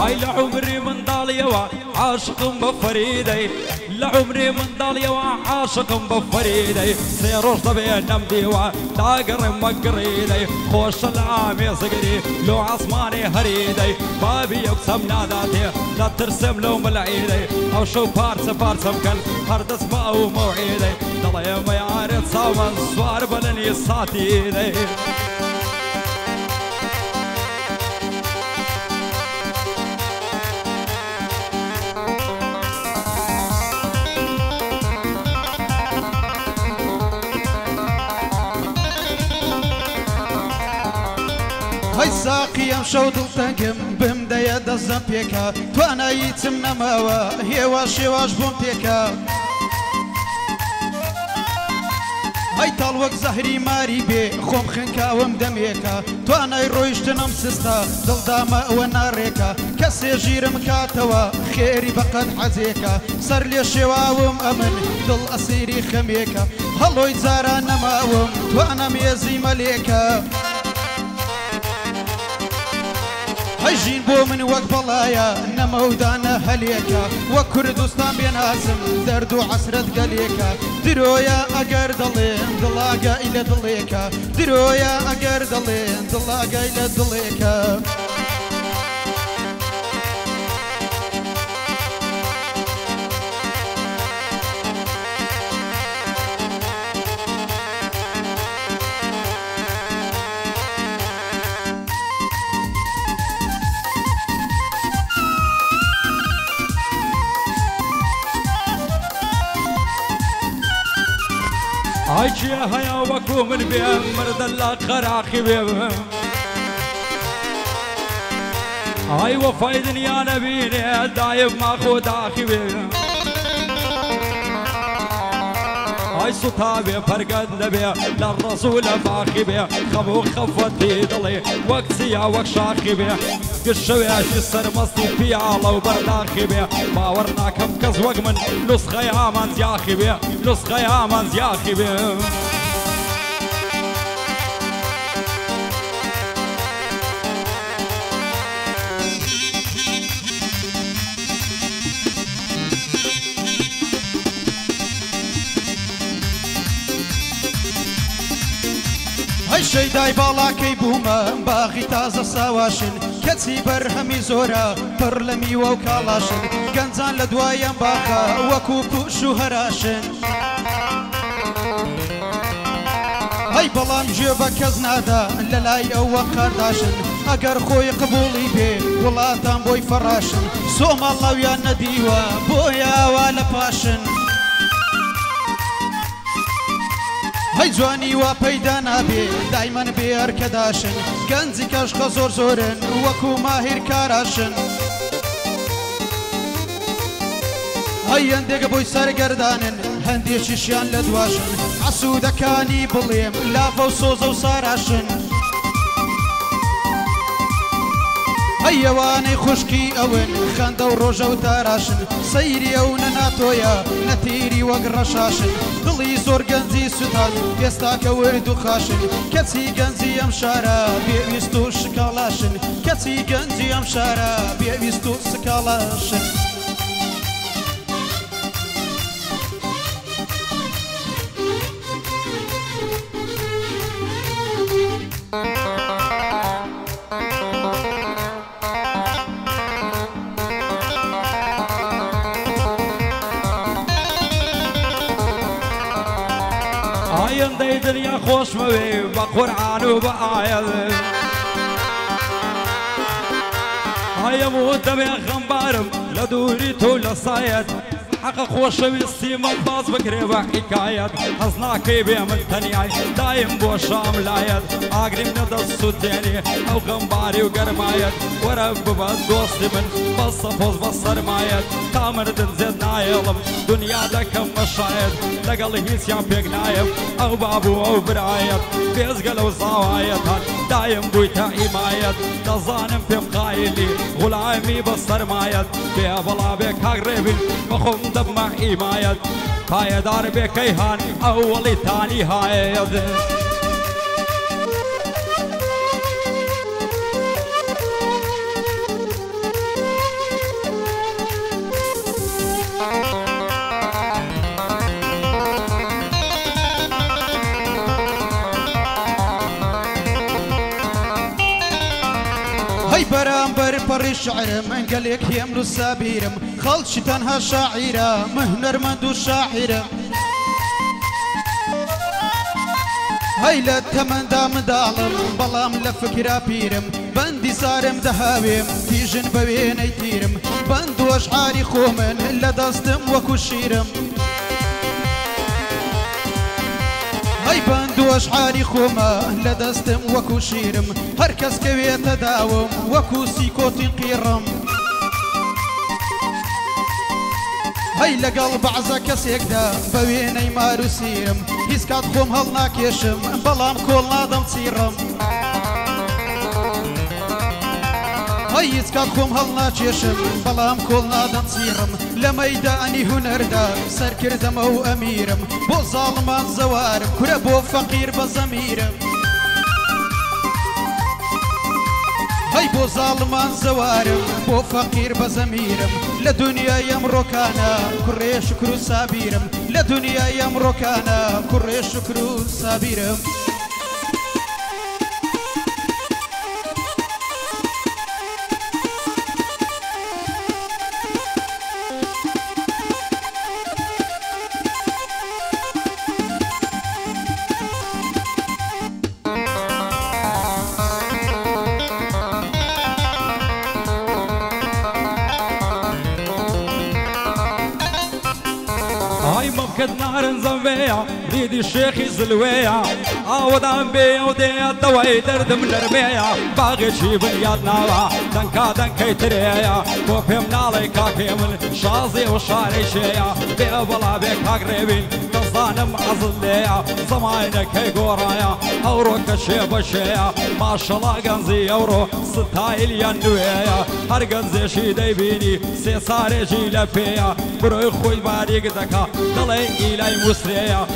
هاي لعمري من ضالية عاشق بفريدي لعمري من ضالية عاشق بفريدي سيروش طبيعي نمدي وتاقر مقريدي خوش العامي صقري لو عصماني هريدي بابي يقسم ناداتي لا ترسم لو ملعيدي او شو بارس مكن هردس باو موعيدي ضلي ما يعرف صومن سوار بلني ساتيدي هاي ساقي امشو دلتقم بمدايا دزم بيكا توانا يتم نماوا هيواش واش بوم بيكا هاي طالوك زهري ماري بي خوم خنكا ومدميكا توانا يرويشتنم سستا دل داما وناريكا كسي جيرم كاتوا خيري بقد حزيكا سر لي شواوم امن دل اسيري خميكا هلوي زارا نماوم توانا ميزي مليكا هجين بو من وقت بلايا نمودانا هليكا وكردستان بينازم دردو عسرة قليكا درويا اقر دلين دلاقا الى دليكا درويا اقر دلين دلاقا الى دليكا هاي هيا وكو من بيهم مرد الله خراخي بيهم هاي وفايدني يا نبيني دايب ما خود اخي بيهم هاي صطابي فرقد نبي للرسول باخي بيه خبو خفتي ضلي وقت سيا وقت شاخي بيه قشوياش السر مصي في علا وبرداخي بيه باورنا كم كزوق من نسخة يا من زياخي بيه نسخة يا من زياخي بيه هالشي داي بالاكي بوما باغي تازا ساواشن كتسي برهمي زورا برلمي وكالاشن كنزان لدوايا باخا وكوكو شو هراشن هاي بلام جيبا كزنادا للاي او قرداشن اگر خوي قبولي بي ولاتان بوي فراشن سوم الله ويا نديوا بويا ولا باشن هاي جواني وبيدا نابي دايما بير كداشن كنزي كاشخ زور زورن وكو ماهر كاراشن هاي اندق بوي سرقردانن هندي شيشيان لدواشن عسودا كاني بليم لافو صوزو ساراشن هاي واني خشكي اوين خاندو روجو تاراشن سيري او ناتويا نتيري وقرشاشن دلي زور گنزي سودان يستا كوردو خاشن كتسي گنزي امشارا بيويستو شكالاشن كتسي گنزي امشارا بيويستو سكالاشن عين دي دنيا خوش موي بقرآن وبآيات هاي موت بخمبارم لدوري طول صايد حق خوش بالسيما باز بكري وحكايات حزناكي بيمن تنياي دايم بوشام لايد اقرب ندس الدنيا او غمباري وقرمايد ورب بس دوستي من بس فوز بصر مايد تامر دنزيد نايلم دنيا دكم مشايد لقل هيس يام بيق نايب او بابو او برايد بيزقل وزاوايد دايم بويتا ايمايد دزانم في مقايلي غلامي بصر مايد بيا بلا بيك هقربين بخم دمع إيمايد هاي دار بكيهان أولي تاني هايد هەی بەرامبەر پەڕی شعرم ئەنگەلێک هێمن و سابیرم خەڵکی تەنها شاعیرە من هونەرمەند و شاعیرم هەی لە تەمەندا منداڵم بەڵام لە فکرا پیرم بەندی سارم دەهاوێم تیژن بە وێنەی تیرم بەند و ئەشعاری خۆمن لە دەستم وەکو شیرم هەی بەند و ئەشعاری خۆمە لە دەستم وەکو شیرم هەر کەس کەوێتە داوم وەکو سیکۆتی قیڕم هەی لەگەڵ بەعزە کەسێکدا بە وێنەی مار و سیرم هیچ کات خۆم هەڵ ناکێشم بەڵام کۆڵ نادەم چیڕم هەی هیچ کات خۆم هەڵ ناکێشم بەڵام کۆڵ نادەم چیڕم لە مەیدانی هونەردا سەرکردەمە و ئەمیرم بۆ زاڵمان زەوارم کورە بۆ فەقیر بە زەمیرم هەی بۆ زاڵمان زەوارم بۆ فەقیر بە زەمیرم لە دنیای ئەمڕۆکانە کوڕێ شکر و سابیرم لە دنیای ئەمڕۆکانە کوڕێ شکر و سابیرم ممكن نهر زنبيا ريدي شيخي زلويا عودان بي ودي الدواي درد من الرمية باغي شي بنياد ناوا دنكا دنكي تريا كوفي منالي كاكي من شازي وشاري شيا بي بلا بيك هاقريبين تصانم عزليا زماينك هي قورايا اورو كشي بشيا ما شاء الله قنزي اورو ستايل ينويا هر قنزي شي ديبيني سي ساري جي لفيا بروي خوي باريق دكا دلي إلي مسريا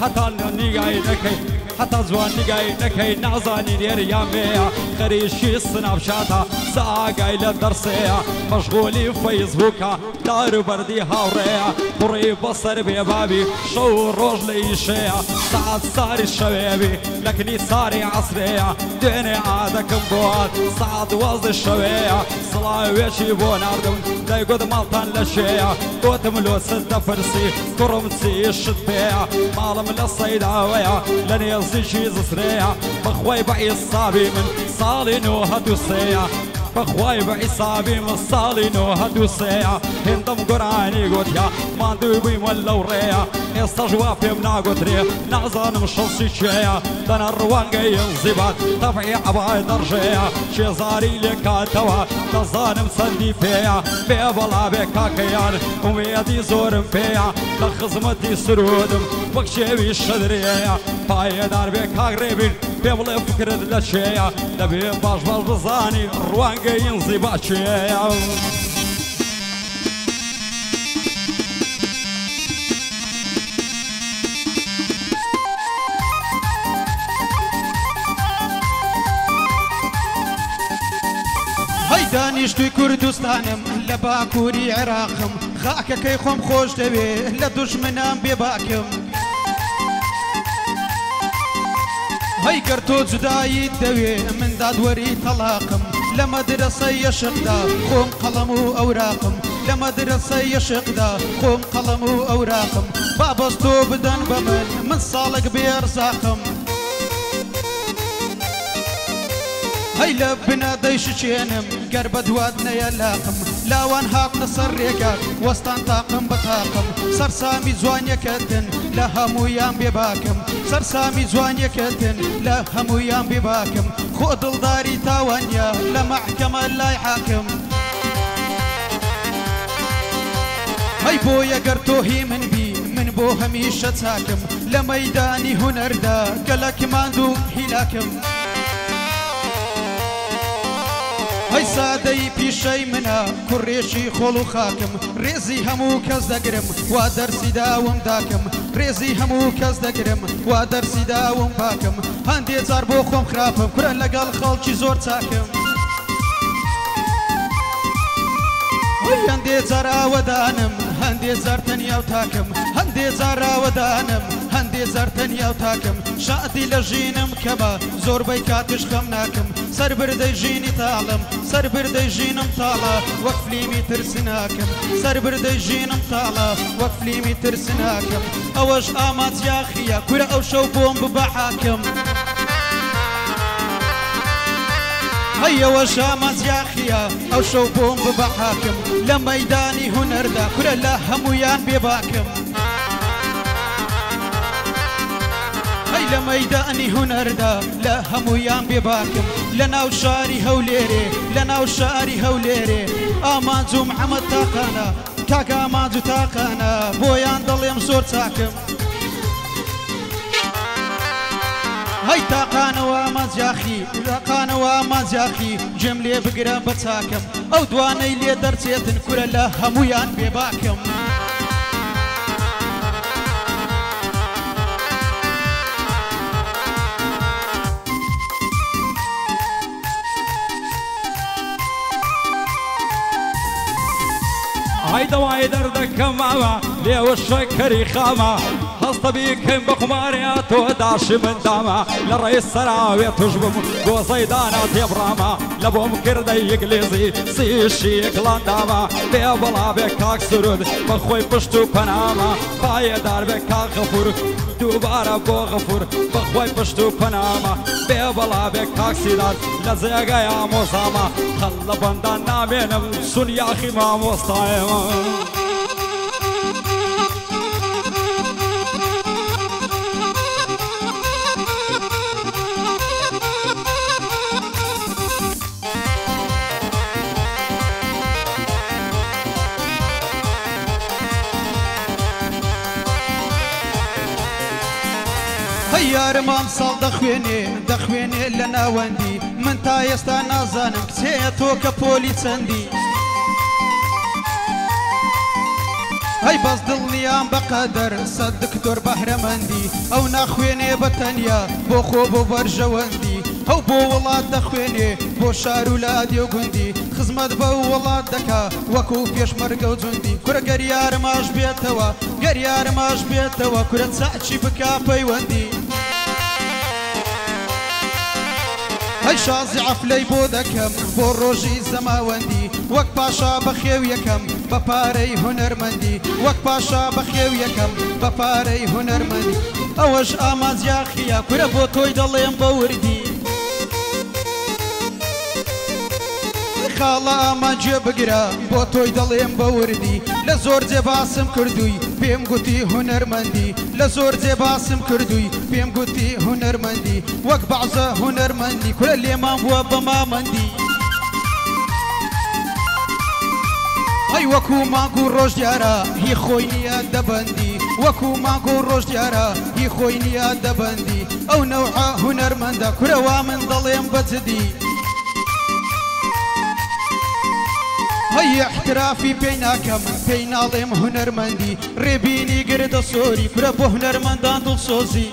حتى نيجاي نكي حتى زوان نيجاي نكي نازاني دير ياميا خريشي سناب شاتا ساقاي للدرسيا مشغولي فيسبوكا دار بردي هاوريا قري بصر ببابي شو روج ليشيا ساعات صاري الشبابي لكني صاري عصريا ديني عادكم بوات ساعات وزد الشوية صلاة ويشي بوناردم لا يقود مالتان لشيا قوت ملو سد فرسي كرمتسي الشتبيا مالم للصيداويا لن يزي شي زسريا بخواي بعي الصابي من صالي نو هدوسيا بخواي بعي صابي من صالي نو هدوسيا هندم قراني قوت يا ما دوبي ولا وريا استجوا في منا قوت ريا نعزان مشلسي شيا دنا الروان جاي انزبات طبعي عباي درجيا شي زاري لك توا تظان مسندي فيا بيبلا بكا كيان وميدي زورم فيا لخزمتي سرودم وكشيبي الشدريا باي دار بكا قريبين بيبلا فكر لشيا نبي باش بالبزاني الروان جاي انزبات شيا دانیشتوی کوردستانم لە باکووری عێراقم خاکەکەی خۆم خۆش دەوێ لە دوژمنام بێباکم هەی گەر تۆ جوداییت دەوێ من دادوەری تەلاقم لە مەدرسەی یەشقدا خۆم قەڵەم و ئەوراقم لە مەدرسەی یەشقدا خۆم قەڵەم و ئەوراقم بابەستۆ بدەن بە من ساڵێک بێڕزاقم هەی لە بنا دەیشچێنم گەر بە دوات نەیەلاقم لاوان هاتنە سەر ڕێگات وەستان تاقم بە تاقم سەرسامی جوانیەکەتن لە هەموویان بێباکم سەرسامی جوانیەکەتن لە هەموویان بێباکم خۆ دڵداری تاوانیا لە مەحکەمە لای حاکم هەی بۆ یەگەر تۆهی من بی من بۆ هەمیشە چاکم لە مەیدانی هونەردا گەلک ماند و هیلاکم هەی سادەی پیشەی منە کوڕێشی خۆڵ و خاکم ڕێزی هەموو کەس دەگرم وا دەرسی داوم داکەم ڕێزی هەموو کەس دەگرم وا دەرسی داوم پاکم هەندێ جار بۆ خۆم خراپم کورە لەگەڵ خەڵکی زۆر چاکم هەندێ جار ئاوەدانم هەندێ جار تەنیا و تاکم هەندێ جار ئاوەدانم هەندێ جار تەنیا و تاکم شادی لە ژینم کەمە زۆربەی کاتش خەم ناکەم سەر بردەی ژینی تاڵم سەر بردەی ژینم تاڵە وەک فلیمی ترسناکەم سەر بردەی ژینم تاڵە وەک فلیمی ترسناکەم ئەوەش ئاماچیاخیە کورە ئەو شەو بۆم ببە حاکم هەیەوە شامەزیاخیە ئەو شەو بۆم ببە حاکم لە مەیدانی هونەردا کورە لە هەمویان بێباکم هەی لە مەیدانی هونەردا لە هەمویان بێباکم لە ناو شاری هەولێرێ لە ناو شاری هەولێرێ ئامانج و محەمەد تاقانە کاکە ئامانج و تاقانە بۆیان دەڵێم زۆر چاکم هەی تاقانەوە مەزیاخی تاقانەوە مەزیاخی جێم لێ بگرە بە چاکەم ئەو دوانەی لێ دەرچێتن کورە لە هەمویان بێباکەم هايدواي دردك ماما ليه الشكري خاما هستا بيكم بخمارياتو داش من داما للرئيس سراوي تجبم بو زيدانا تبراما لبوم كردي يقليزي سيشي كلانداما بيبلا بكاك سرود بخوي بشتو بناما باي دار بكاك غفور دوباره بو غفور بخوي بشتو بناما بيبلا بكاك سيدار لزيقا يا موساما خلا بندان نامينم سن يا اخي ما موسطايما یارمان ساڵ دەخوێنێ لە ناوەندی من تا ئێستا نازانم کچەیە تۆ کە پۆلی چەندی هەی بەس دڵنیام بەقەدەر سەد دکتۆر بەهرەمەندی ئەو ناخوێنێ بە تەنیا بۆ خۆ بۆ بەرژەوەندی ئەو بۆ وڵات دەخوێنێ بۆ شار و لادێ و گوندی خزمەت بە وڵات دەکا وەکو پێشمەرگە و جوندی کورە گەریارماش بێتەوە گەریارماش بێتەوە کورە چاچی بکا پەیوەندی هەی شازی عەفلەی بۆ دەکەم بۆ ڕۆژی زەماوەندی وەک پاشا بەخێو یەکەم بە پارەی هونەرمەندی وەک پاشا بەخێو یەکەم بە پارەی هونەرمەندی ئەوەش ئامانجیاخیە کورە بۆ تۆی دەڵێم بە وردی خاڵە ئامانجێ بگرە بۆ تۆی دەڵێم بە وردی لە زۆر جێ باسم کردووی پێم گوتی هونەرمەندی لە زۆر جێ باسم کردووی پێم گوتی هونەرمەندی وەک بەعزە هونەرمەندی کورە لێمان بووە بە مامەندی هەی وەکو مانگ و ڕۆژ دیارە هی خۆی نییە دەبەندی وەکو مانگ و ڕۆژ دیارە هی خۆی نییە دەبەندی ئەو نەوعە هونەرمەندە کورەوا من دەڵێم بەجدی هەی احترافی پێی ناکەم پێی ناڵێم هونەرمەندی ڕێبینی گردە سۆری کورە بۆ هونەرمەندان دڵسۆزی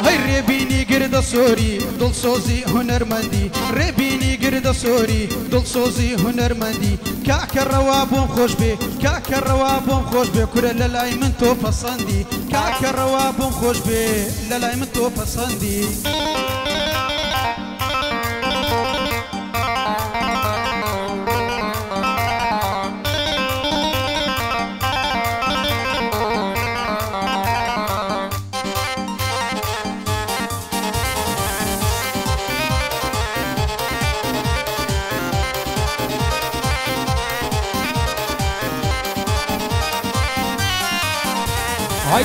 هەی ڕێبینی گردە سۆری دڵسۆزی هونەرمەندی ڕێبینی گردە سۆری دڵسۆزی هونەرمەندی کاکە ڕەوا بۆم خۆش بێ کاکە ڕەوا بۆم خۆش بێ کورە لە لای من تۆ پەسەندی کاکە ڕەوا بۆم خۆش بێ لە لای من تۆ پەسەندی هاي